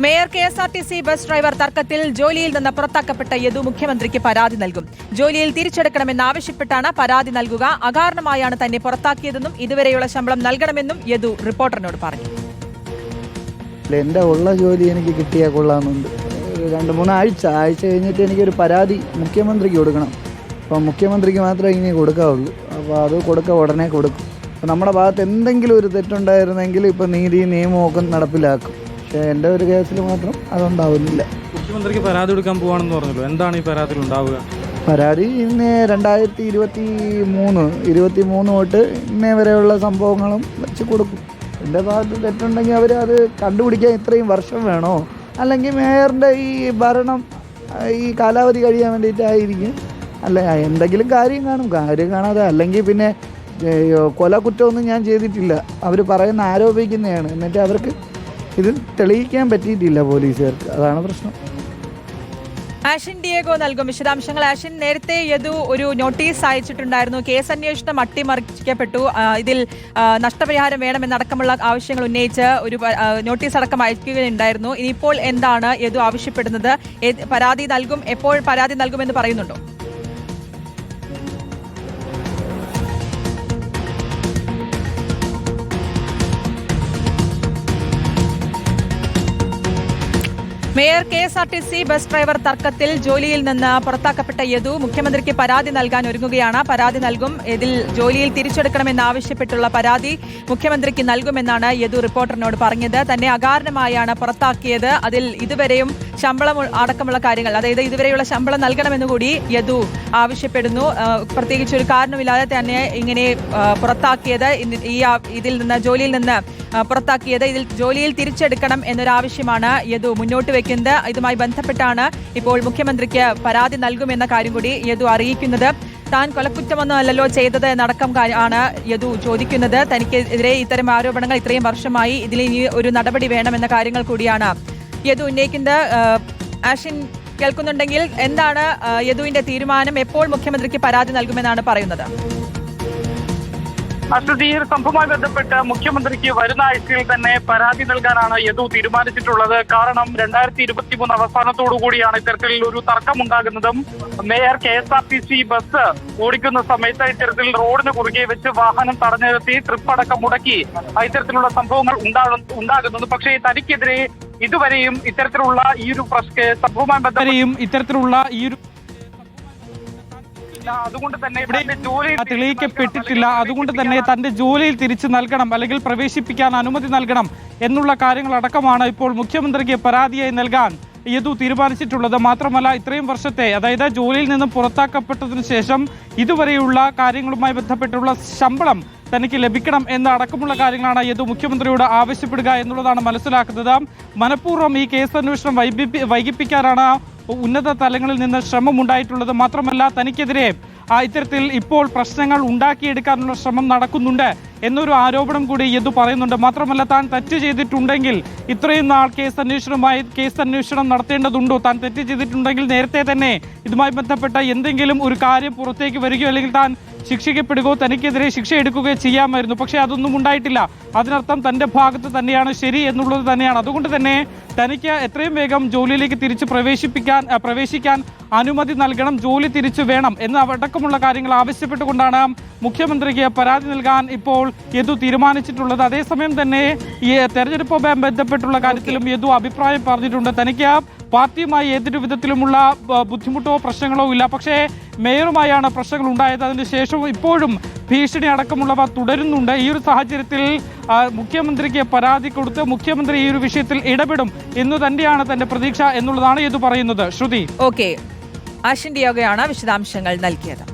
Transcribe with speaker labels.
Speaker 1: Mayor KSRTC bus driver തർക്കത്തിൽ ജോലിയിൽ നിന്ന് പുറത്താക്കപ്പെട്ട യദു മുഖ്യമന്ത്രിക്ക് പരാതി നൽകും. ജോലിയിൽ തിരിച്ചെടുക്കണമെന്നാവശ്യപ്പെട്ടാണ് പരാതി നൽകുക. അകാരണമായാണ് തന്നെ പുറത്താക്കിയതെന്നും ഇതുവരെയുള്ള ശമ്പളം നൽകണമെന്നും യദു റിപ്പോർട്ടറിനോട് പറഞ്ഞു.
Speaker 2: എൻ്റെ ഉള്ള ജോലി എനിക്ക് കിട്ടിയാൽ കൊള്ളാമെന്നുണ്ട്. 2-3 ആഴ്ച കഴിഞ്ഞിട്ട് എനിക്കൊരു പരാതി മുഖ്യമന്ത്രിക്ക് കൊടുക്കണം. അപ്പം മുഖ്യമന്ത്രിക്ക് മാത്രമേ ഇനി കൊടുക്കാവുള്ളൂ. അപ്പോൾ അത് ഉടനെ കൊടുക്കും. അപ്പോൾ നമ്മുടെ ഭാഗത്ത് എന്തെങ്കിലും ഒരു തെറ്റുണ്ടായിരുന്നെങ്കിൽ ഇപ്പോൾ നിയമമൊക്കെ നടപ്പിലാക്കും. പക്ഷേ എൻ്റെ ഒരു കേസിൽ മാത്രം അതുണ്ടാവുന്നില്ല.
Speaker 3: മുഖ്യമന്ത്രിക്ക് പരാതി കൊടുക്കാൻ പോവാണെന്ന് പറഞ്ഞല്ലോ, എന്താണ് ഈ പരാതിയിൽ ഉണ്ടാവുക?
Speaker 2: പരാതി ഇന്ന് 2023 തൊട്ട് ഇന്നേ വരെയുള്ള സംഭവങ്ങളും വെച്ച് കൊടുക്കും. എൻ്റെ ഭാഗത്ത് തെറ്റുണ്ടെങ്കിൽ അവർ അത് കണ്ടുപിടിക്കാൻ ഇത്രയും വർഷം വേണോ? അല്ലെങ്കിൽ മേയറിൻ്റെ ഈ ഭരണം ഈ കാലാവധി കഴിയാൻ വേണ്ടിയിട്ടായിരിക്കും. അല്ല, എന്തെങ്കിലും കാര്യം കാണാതെ അല്ലെങ്കിൽ പിന്നെ കൊല കുറ്റമൊന്നും ഞാൻ ചെയ്തിട്ടില്ല. അവർ ആരോപിക്കുന്നതാണ്. എന്നിട്ട് അവർക്ക് ഇത് തെളിയിക്കാൻ പറ്റിയിട്ടില്ല പോലീസുകാർക്ക്. അതാണ് പ്രശ്നം.
Speaker 1: ആഷിൻ ഡിയേഗോ നൽകും വിശദാംശങ്ങൾ. ആഷിൻ, നേരത്തെ യദു ഒരു നോട്ടീസ് അയച്ചിട്ടുണ്ടായിരുന്നു. കേസ് അന്വേഷണം അട്ടിമറിക്കപ്പെട്ടു, ഇതിൽ നഷ്ടപരിഹാരം വേണമെന്നടക്കമുള്ള ആവശ്യങ്ങൾ ഉന്നയിച്ച് ഒരു നോട്ടീസ് അടക്കം അയക്കുകയുണ്ടായിരുന്നു. ഇനിയിപ്പോൾ എന്താണ് യദു ആവശ്യപ്പെടുന്നത്? പരാതി നൽകും, എപ്പോൾ പരാതി നൽകുമെന്ന് പറയുന്നുണ്ടോ? മേയർ KSRTC ബസ് ഡ്രൈവർ തർക്കത്തിൽ ജോലിയിൽ നിന്ന് പുറത്താക്കപ്പെട്ട യദു മുഖ്യമന്ത്രിക്ക് പരാതി നൽകാൻ ഒരുങ്ങുകയാണ്. പരാതി നൽകും. ഇതിൽ ജോലിയിൽ തിരിച്ചെടുക്കണമെന്നാവശ്യപ്പെട്ടുള്ള പരാതി മുഖ്യമന്ത്രിക്ക് നൽകുമെന്നാണ് യദു റിപ്പോർട്ടറിനോട് പറഞ്ഞത്. തന്നെ അകാരണമായാണ് പുറത്താക്കിയത്. അതിൽ ഇതുവരെയും ശമ്പളം അടക്കമുള്ള കാര്യങ്ങൾ, അതായത് ഇതുവരെയുള്ള ശമ്പളം നൽകണമെന്ന് കൂടി യദു ആവശ്യപ്പെടുന്നു. പ്രത്യേകിച്ച് ഒരു കാരണമില്ലാതെ തന്നെ ഇങ്ങനെ പുറത്താക്കിയത്, ജോലിയിൽ നിന്ന് പുറത്താക്കിയത്, ഇതിൽ ജോലിയിൽ തിരിച്ചെടുക്കണം എന്നൊരാവശ്യമാണ് യദു മുന്നോട്ട് വെക്കുന്നത്. ഇതുമായി ബന്ധപ്പെട്ടാണ് ഇപ്പോൾ മുഖ്യമന്ത്രിക്ക് പരാതി നൽകുമെന്ന കാര്യം കൂടി യദു അറിയിക്കുന്നത്. താൻ കൊലക്കുറ്റമൊന്നും അല്ലല്ലോ ചെയ്തത് എന്നടക്കം ആണ് യദു ചോദിക്കുന്നത്. തനിക്കെതിരെ ഇത്തരം ആരോപണങ്ങൾ ഇത്രയും വർഷമായി, ഇതിൽ ഇനി ഒരു നടപടി വേണമെന്ന കാര്യങ്ങൾ കൂടിയാണ് യദു ഉന്നയിക്കുന്നത്. ആഷിൻ കേൾക്കുന്നുണ്ടെങ്കിൽ എന്താണ് യദുവിന്റെ തീരുമാനം? എപ്പോൾ മുഖ്യമന്ത്രിക്ക് പരാതി നൽകുമെന്നാണ് പറയുന്നത്?
Speaker 4: ഈ ഒരു സംഭവവുമായി ബന്ധപ്പെട്ട് മുഖ്യമന്ത്രിക്ക് വരുന്ന ആഴ്ചയിൽ തന്നെ പരാതി നൽകാനാണ് യദു തീരുമാനിച്ചിട്ടുള്ളത്. കാരണം 2023 അവസാനത്തോടു കൂടിയാണ് ഇത്തരത്തിൽ ഒരു തർക്കമുണ്ടാകുന്നതും. മേയർ KSRTC ബസ് ഓടിക്കുന്ന സമയത്ത് ഇത്തരത്തിൽ റോഡിന് കുറുകെ വെച്ച് വാഹനം തടഞ്ഞു നിർത്തി ട്രിപ്പ് അടക്കം മുടക്കി ഇത്തരത്തിലുള്ള സംഭവങ്ങൾ ഉണ്ടാകുന്നത്. പക്ഷേ തനിക്കെതിരെ ഇതുവരെയും ഇത്തരത്തിലുള്ള ഈ ഒരു സംഭവവുമായി ബന്ധപ്പെട്ട് അതുകൊണ്ട് തന്നെ
Speaker 3: തെളിയിക്കപ്പെട്ടിട്ടില്ല. അതുകൊണ്ട് തന്നെ തന്റെ ജോലിയിൽ തിരിച്ചു നൽകണം, അല്ലെങ്കിൽ പ്രവേശിപ്പിക്കാൻ അനുമതി നൽകണം എന്നുള്ള കാര്യങ്ങളടക്കമാണ് ഇപ്പോൾ മുഖ്യമന്ത്രിക്ക് പരാതിയായി നൽകാൻ യദു തീരുമാനിച്ചിട്ടുള്ളത്. മാത്രമല്ല, ഇത്രയും വർഷത്തെ, അതായത് ജോലിയിൽ നിന്നും പുറത്താക്കപ്പെട്ടതിനു ശേഷം ഇതുവരെയുള്ള കാര്യങ്ങളുമായി ബന്ധപ്പെട്ടുള്ള ശമ്പളം തനിക്ക് ലഭിക്കണം എന്ന അടക്കമുള്ള കാര്യങ്ങളാണ് യദു മുഖ്യമന്ത്രിയോട് ആവശ്യപ്പെടുക എന്നുള്ളതാണ് മനസ്സിലാക്കുന്നത്. മനഃപൂർവ്വം ഈ കേസ് അന്വേഷണം വൈകിപ്പിക്കാനാണ് ഉന്നത തലങ്ങളിൽ നിന്ന് ശ്രമമുണ്ടായിട്ടുള്ളത്. മാത്രമല്ല, തനിക്കെതിരെ ഇത്തരത്തിൽ ഇപ്പോൾ പ്രശ്നങ്ങൾ ഉണ്ടാക്കിയെടുക്കാനുള്ള ശ്രമം നടക്കുന്നുണ്ട് എന്നൊരു ആരോപണം കൂടി യദു പറയുന്നുണ്ട്. മാത്രമല്ല, താൻ തെറ്റ് ചെയ്തിട്ടുണ്ടെങ്കിൽ ഇത്രയും നാൾ കേസ് അന്വേഷണം നടത്തേണ്ടതുണ്ടോ? താൻ തെറ്റ് ചെയ്തിട്ടുണ്ടെങ്കിൽ നേരത്തെ തന്നെ ഇതുമായി ബന്ധപ്പെട്ട എന്തെങ്കിലും ഒരു കാര്യം പുറത്തേക്ക് വരികയോ അല്ലെങ്കിൽ താൻ ശിക്ഷിക്കപ്പെടുകയോ തനിക്കെതിരെ ശിക്ഷ എടുക്കുകയോ ചെയ്യാമായിരുന്നു. പക്ഷേ അതൊന്നും ഉണ്ടായിട്ടില്ല. അതിനർത്ഥം തന്റെ ഭാഗത്ത് തന്നെയാണ് ശരി എന്നുള്ളത് തന്നെയാണ്. അതുകൊണ്ട് തന്നെ തനിക്ക് എത്രയും വേഗം ജോലിയിലേക്ക് തിരിച്ച് പ്രവേശിക്കാൻ അനുമതി നൽകണം, ജോലി തിരിച്ചു വേണം എന്ന അടക്കമുള്ള കാര്യങ്ങൾ ആവശ്യപ്പെട്ടുകൊണ്ടാണ് മുഖ്യമന്ത്രിക്ക് പരാതി നൽകാൻ ഇപ്പോൾ യദു തീരുമാനിച്ചിട്ടുള്ളത്. അതേസമയം തന്നെ ഈ തെരഞ്ഞെടുപ്പുമായി ബന്ധപ്പെട്ടുള്ള കാര്യത്തിലും യദു അഭിപ്രായം പറഞ്ഞിട്ടുണ്ട്. തനിക്ക് പാർട്ടിയുമായി ഏതൊരു വിധത്തിലുമുള്ള ബുദ്ധിമുട്ടോ പ്രശ്നങ്ങളോ ഇല്ല. പക്ഷേ മേയറുമായാണ് പ്രശ്നങ്ങൾ ഉണ്ടായത്. അതിനുശേഷം ഇപ്പോഴും ഭീഷണി അടക്കമുള്ളവ തുടരുന്നുണ്ട്. ഈ ഒരു സാഹചര്യത്തിൽ മുഖ്യമന്ത്രിക്ക് പരാതി കൊടുത്ത് മുഖ്യമന്ത്രി ഈ ഒരു വിഷയത്തിൽ ഇടപെടും എന്ന് തന്നെയാണ് തന്റെ പ്രതീക്ഷ എന്നുള്ളതാണ് യദു പറയുന്നത്. ശ്രുതി.
Speaker 1: ഓക്കെ, ആഷിൻ ഡിയേഗോയാണ് വിശദാംശങ്ങൾ നൽകിയത്.